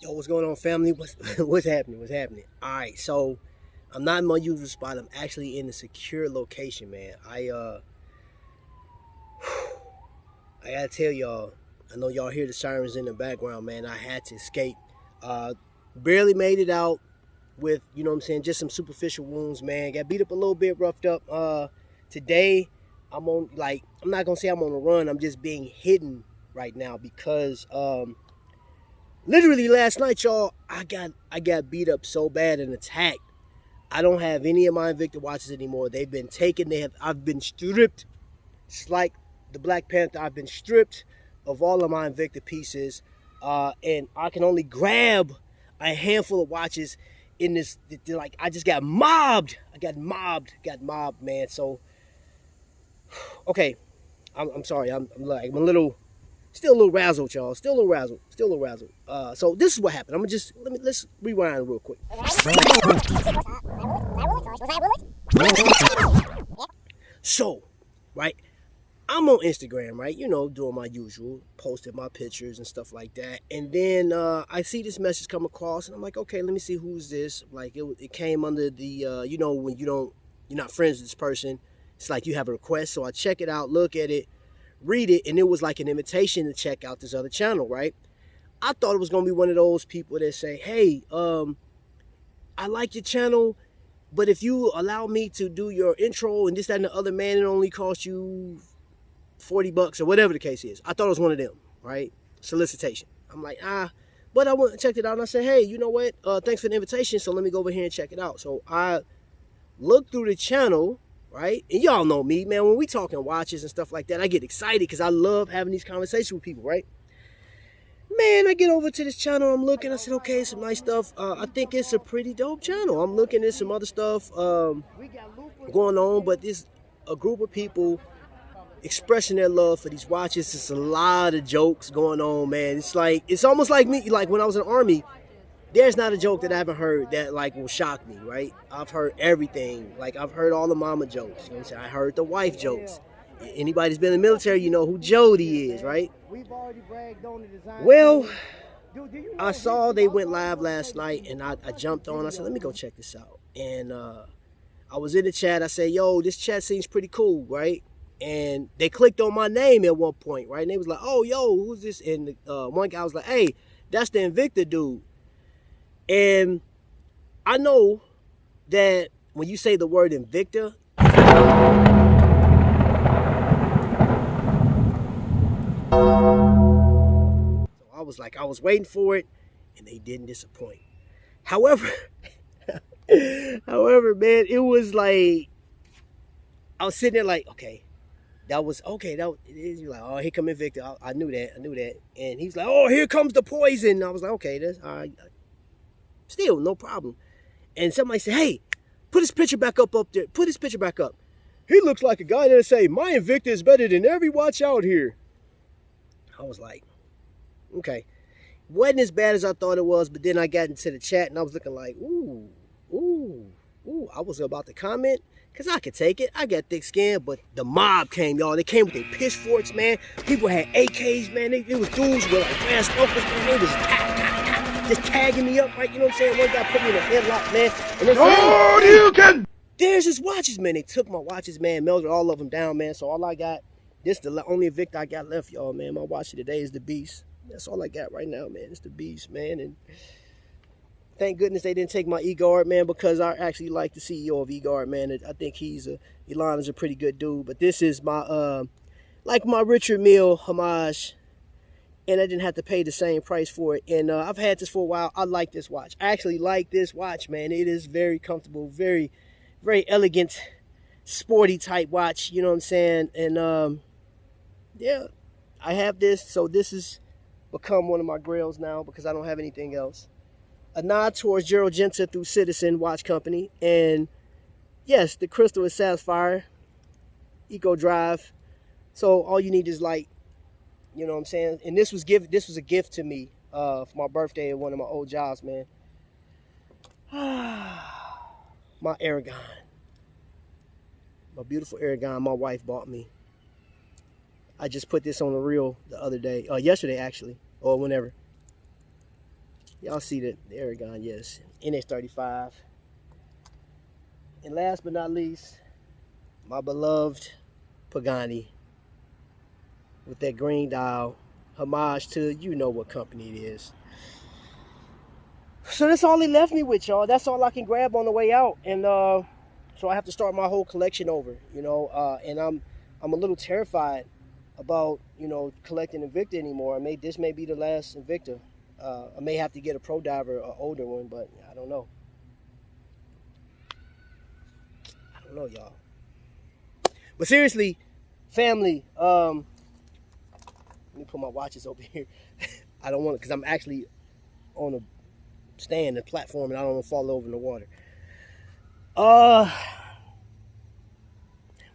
Yo, what's going on, family? What's happening? What's happening? All right, so I'm not in my usual spot. I'm actually in a secure location, man. I gotta tell y'all. I know y'all hear the sirens in the background, man. I had to escape. Uh, Barely made it out with, you know what I'm saying, just some superficial wounds, man. Got beat up a little bit, roughed up. Today, I'm not gonna say I'm on a run. I'm just being hidden right now because literally last night, y'all, I got beat up so bad and attacked. I don't have any of my Invicta watches anymore. They've been taken. I've been stripped. It's like the Black Panther. I've been stripped of all of my Invicta pieces, and I can only grab a handful of watches in this. Like, I just got mobbed. Got mobbed, man. So, okay, I'm sorry. I'm a little. Still a little razzled, y'all. Still a little razzled. So this is what happened. Let's rewind real quick. So, right, I'm on Instagram, right? You know, doing my usual, posting my pictures and stuff like that. And then I see this message come across, and I'm like, okay, let me see who's this. Like, it came under the, you know, when you're not friends with this person, it's like you have a request. So I check it out, look at it, read it, and it was like an invitation to check out this other channel, right? I thought it was gonna be one of those people that say, hey, I like your channel, but if you allow me to do your intro and this, that, and the other, man, it only costs you $40 or whatever the case is. I thought it was one of them, right? Solicitation. I'm like, but I went and checked it out, and I said, hey, you know what? Thanks for the invitation, so let me go over here and check it out. So I looked through the channel, right? And y'all know me, man. When we talking watches and stuff like that, I get excited because I love having these conversations with people, right? Man, I get over to this channel. I'm looking. I said, okay, some nice stuff. I think it's a pretty dope channel. I'm looking at some other stuff going on, but there's a group of people expressing their love for these watches. It's a lot of jokes going on, man. It's almost like me, like when I was in the Army. There's not a joke that I haven't heard that like will shock me, right? I've heard everything. Like, I've heard all the mama jokes. You know what I'm saying? I heard the wife jokes. Anybody that's been in the military, you know who Jody is, right? Well, I saw they went live last night, and I jumped on. I said, let me go check this out. And I was in the chat. I said, yo, this chat seems pretty cool, right? And they clicked on my name at one point, right? And they was like, oh, yo, who's this? And one guy was like, hey, that's the Invicta dude. And I know that when you say the word Invicta, so I was waiting for it, and they didn't disappoint. However, man, it was like, I was sitting there like, okay, that was, you're like, oh, here come Invicta. I knew that. And he's like, oh, here comes the poison. I was like, okay, that's all right. Still, no problem. And somebody said, hey, put his picture back up there. Put his picture back up. He looks like a guy that'll say, my Invicta is better than every watch out here. I was like, okay. Wasn't as bad as I thought it was, but then I got into the chat and I was looking like, ooh. I was about to comment because I could take it. I got thick skin, but the mob came, y'all. They came with their pitchforks, man. People had AKs, man. It was dudes with like brass knuckles, man. They was just tagging me up, right? You know what I'm saying? One guy put me in a headlock, man. And then you can. There's his watches, man. They took my watches, man. Melted all of them down, man. So all I got, this the only Invicta I got left, y'all, man. My watch today is the Beast. That's all I got right now, man. It's the Beast, man. And thank goodness they didn't take my E-Guard, man, because I actually like the CEO of E-Guard, man. I think Elon is a pretty good dude. But this is my, like my Richard Mille homage. And I didn't have to pay the same price for it. And I've had this for a while. I like this watch. I actually like this watch, man. It is very comfortable, very, very elegant, sporty type watch. You know what I'm saying? And yeah, I have this. So this has become one of my grails now because I don't have anything else. A nod towards Gerald Genta through Citizen Watch Company. And yes, the crystal is Sapphire, Eco Drive. So all you need is light. You know what I'm saying? And this was a gift to me for my birthday at one of my old jobs, man. My Aragon. My beautiful Aragon my wife bought me. I just put this on the reel the other day. Yesterday, actually. Or whenever. Y'all see the Aragon, yes. NX35. And last but not least, my beloved Pagani with that green dial. Homage to, you know what company it is. So that's all he left me with, y'all. That's all I can grab on the way out. And so I have to start my whole collection over, you know. And I'm a little terrified about, you know, collecting Invicta anymore. This may be the last Invicta. I may have to get a Pro Diver, an older one, but I don't know. I don't know, y'all. But seriously, family, let me put my watches over here. I don't want to, because I'm actually on a stand, a platform, and I don't want to fall over in the water.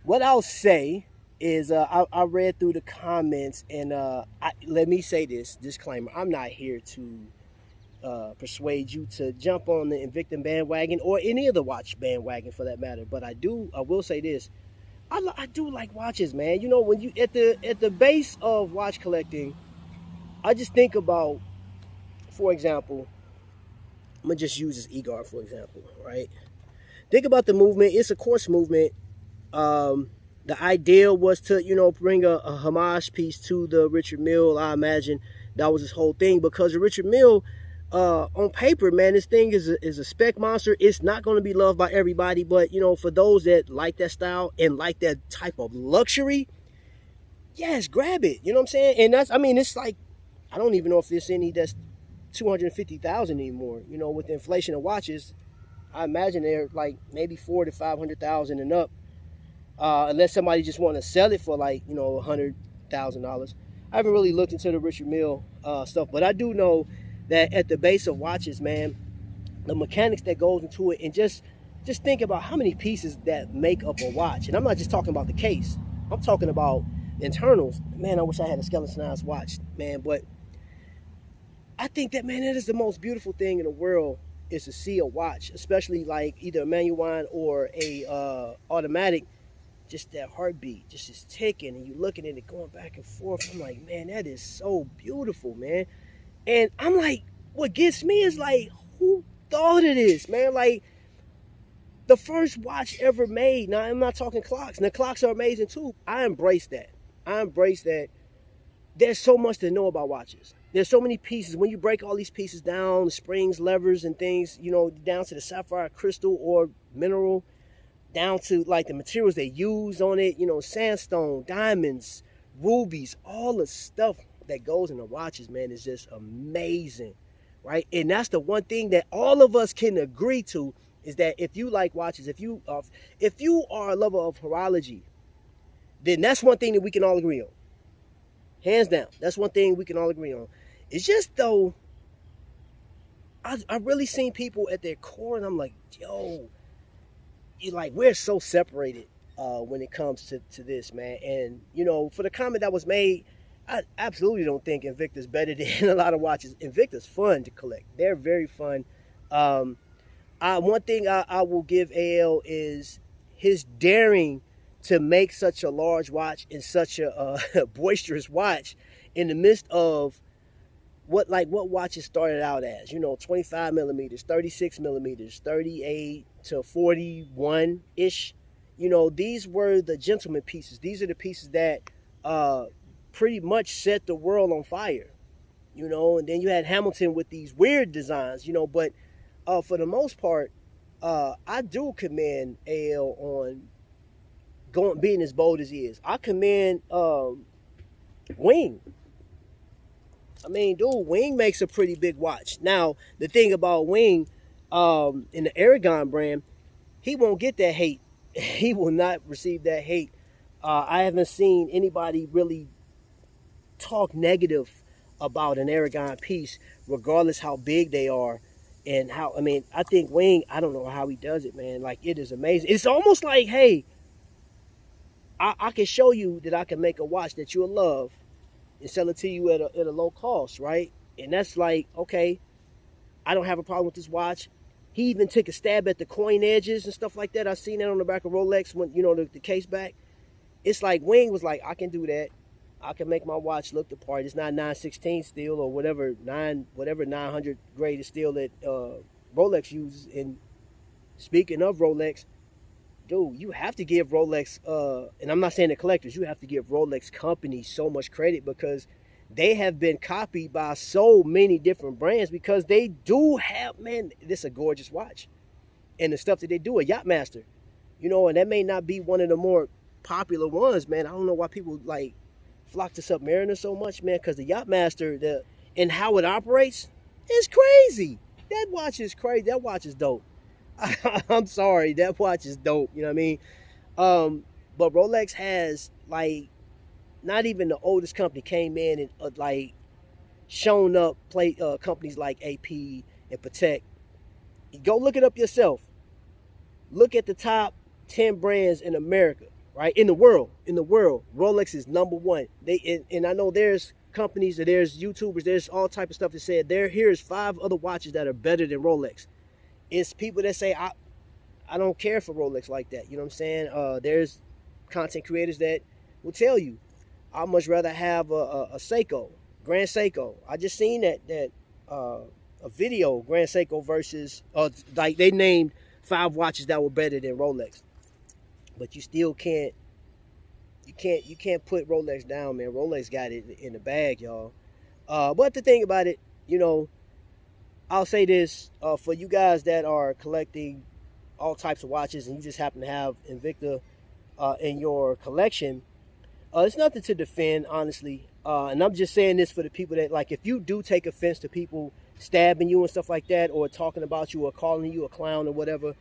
What I'll say is I read through the comments, and let me say this disclaimer: I'm not here to persuade you to jump on the Invicta bandwagon or any other watch bandwagon for that matter. But I will say this: I do like watches, man. You know, when you at the base of watch collecting, I just think about, for example, I'm gonna just use this E-Guard for example, right? Think about the movement. It's a course movement. The idea was to, you know, bring a homage piece to the Richard Mille. I imagine that was his whole thing, because the Richard Mille, on paper, man, this thing is a spec monster. It's not going to be loved by everybody, but, you know, for those that like that style and like that type of luxury, yes, grab it. You know what I'm saying? And that's, I mean, it's like, I don't even know if there's any that's 250,000 anymore. You know, with the inflation of watches, I imagine they're like maybe 400 to 500,000 and up. Unless somebody just want to sell it for like, you know, $100,000. I haven't really looked into the Richard Mille stuff, but I do know that at the base of watches, man, the mechanics that goes into it, and just think about how many pieces that make up a watch. And I'm not just talking about the case. I'm talking about the internals. Man, I wish I had a Skeletonized watch, man. But I think that, man, that is the most beautiful thing in the world, is to see a watch, especially like either a manual wind or a automatic. Just that heartbeat just is ticking, and you looking at it going back and forth. I'm like, man, that is so beautiful, man. And I'm like, what gets me is like, who thought of this, man? Like, the first watch ever made. Now, I'm not talking clocks. Now, clocks are amazing too. I embrace that. There's so much to know about watches. There's so many pieces. When you break all these pieces down, the springs, levers, and things, you know, down to the sapphire, crystal, or mineral, down to like the materials they use on it, you know, sandstone, diamonds, rubies, all the stuff that goes into watches, man, is just amazing, right? And that's the one thing that all of us can agree to, is that if you like watches, if you are a lover of horology, then that's one thing that we can all agree on. Hands down, that's one thing we can all agree on. It's just, though, I've really seen people at their core, and I'm like, yo, like, we're so separated when it comes to this, man. And, you know, for the comment that was made, I absolutely don't think Invicta's better than a lot of watches. Invicta's fun to collect. They're very fun. One thing I will give AL is his daring to make such a large watch and such a boisterous watch in the midst of what watches started out as, you know, 25 millimeters, 36 millimeters, 38 to 41 ish. You know, these were the gentleman pieces. These are the pieces that pretty much set the world on fire, you know. And then you had Hamilton with these weird designs, you know. But for the most part, I do commend AL on being as bold as he is. I commend Wing. I mean, dude, Wing makes a pretty big watch. Now, the thing about Wing in the Aragon brand, he won't get that hate. He will not receive that hate. I haven't seen anybody really talk negative about an Aragon piece, regardless how big they are. And how, I mean, I think Wing, I don't know how he does it, man. Like, it is amazing. It's almost like, hey, I can show you that I can make a watch that you'll love and sell it to you at a low cost, right? And that's like, okay, I don't have a problem with this watch. He even took a stab at the coin edges and stuff like that. I've seen that on the back of Rolex when, you know, the case back. It's like Wing was like, I can do that. I can make my watch look the part. It's not 916 steel or whatever 900 grade of steel that Rolex uses. And speaking of Rolex, dude, you have to give Rolex, and I'm not saying the collectors, you have to give Rolex companies so much credit because they have been copied by so many different brands because they do have, man, this is a gorgeous watch. And the stuff that they do, a Yachtmaster, you know, and that may not be one of the more popular ones, man. I don't know why people like flock to Submariner so much, man, because the Yachtmaster, and how it operates is crazy. That watch is crazy. That watch is dope. I'm sorry, that watch is dope. You know what I mean? But Rolex has like not even the oldest company came in and like shown up play companies like AP and Patek. Go look it up yourself. Look at the top 10 brands in America, right? In the world, Rolex is number one. And I know there's companies, and there's YouTubers, there's all type of stuff that said here's 5 other watches that are better than Rolex. It's people that say I don't care for Rolex like that. You know what I'm saying? There's content creators that will tell you I'd much rather have a Seiko, Grand Seiko. I just seen that a video, Grand Seiko versus like they named 5 watches that were better than Rolex. But you still can't put Rolex down, man. Rolex got it in the bag, y'all. But the thing about it, you know, I'll say this, for you guys that are collecting all types of watches and you just happen to have Invicta in your collection, it's nothing to defend, honestly. And I'm just saying this for the people that, like, if you do take offense to people stabbing you and stuff like that, or talking about you or calling you a clown or whatever,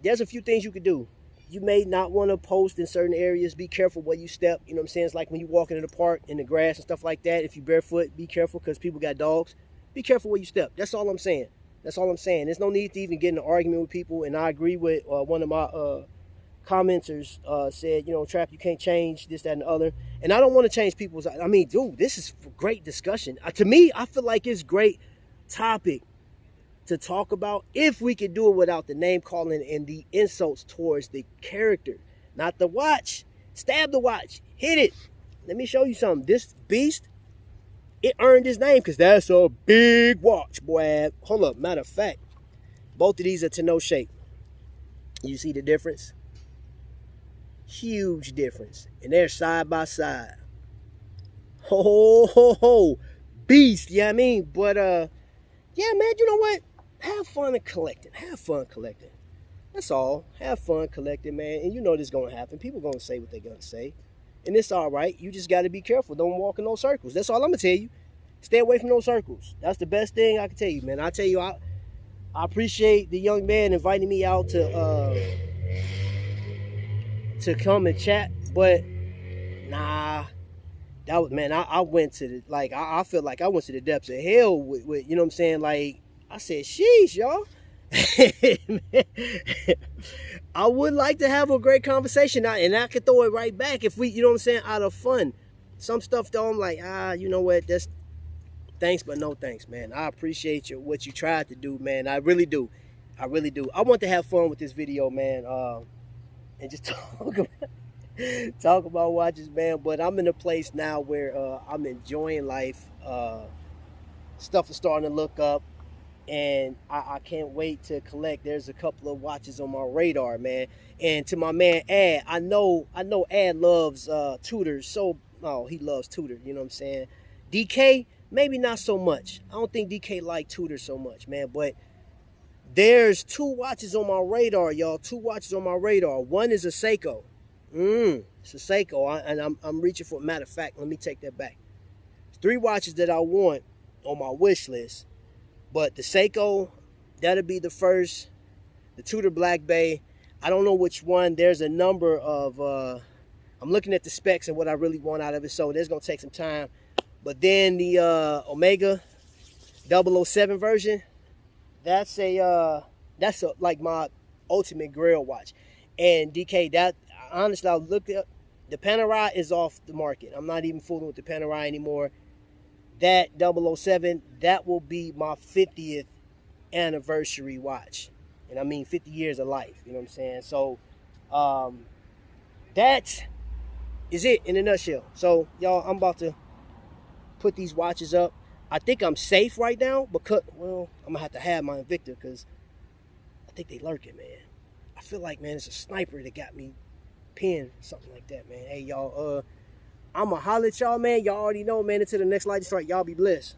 there's a few things you could do. You may not want to post in certain areas. Be careful where you step. You know what I'm saying? It's like when you walk into the park in the grass and stuff like that. If you barefoot, be careful because people got dogs. Be careful where you step. That's all I'm saying. There's no need to even get in an argument with people. And I agree with one of my commenters said, you know, Trap, you can't change this, that, and the other. And I don't want to change people's. I mean, dude, this is great discussion. To me, I feel like it's great topic to talk about if we could do it without the name calling and the insults towards the character, not the watch. Stab the watch, hit it. Let me show you something. This beast, it earned his name because that's a big watch, boy. Hold up, matter of fact, both of these are to no shape. You see the difference? Huge difference, and they're side by side. Ho, beast. Yeah, you know what I mean, but yeah, man. You know what? Have fun collecting. That's all. Have fun collecting, man. And you know this is gonna happen. People gonna say what they're gonna say, and it's all right. You just got to be careful. Don't walk in those circles. That's all I'm gonna tell you. Stay away from those circles. That's the best thing I can tell you, man. I tell you, I appreciate the young man inviting me out to come and chat, but nah, that was, man, I went to the, like, I feel like I went to the depths of hell with you know what I'm saying? Like, I said, sheesh, y'all. I would like to have a great conversation, and I could throw it right back if we, you know what I'm saying, out of fun. Some stuff though, I'm like, you know what, that's thanks, but no thanks, man. I appreciate what you tried to do, man. I really do. I want to have fun with this video, man, and just talk about watches, man. But I'm in a place now where I'm enjoying life. Stuff is starting to look up, and I can't wait to collect. There's a couple of watches on my radar, man. And to my man Ad, I know Ad loves Tudor. He loves Tudor, you know what I'm saying? DK, maybe not so much. I don't think DK like Tudor so much, man. But there's 2 watches on my radar, y'all. 2 watches on my radar. One is a Seiko. It's a Seiko, and I'm reaching for. Matter of fact, let me take that back. 3 watches that I want on my wish list, but the Seiko, that'll be the first. The Tudor Black Bay, I don't know which one. There's a number of. I'm looking at the specs and what I really want out of it, so there's gonna take some time. But then the Omega 007 version, that's like my ultimate grail watch. And DK, that honestly, I looked at the Panerai is off the market. I'm not even fooling with the Panerai anymore. That 007, that will be my 50th anniversary watch. And I mean 50 years of life, you know what I'm saying? So is it in a nutshell. So y'all, I'm about to put these watches up. I think I'm safe right now because, well, I'm gonna have my Invicta because I think they lurking, man. I feel like, man, it's a sniper that got me pinned, something like that, man. Hey, y'all, I'ma holler at y'all, man. Y'all already know, man. Until the next light strike, y'all be blessed.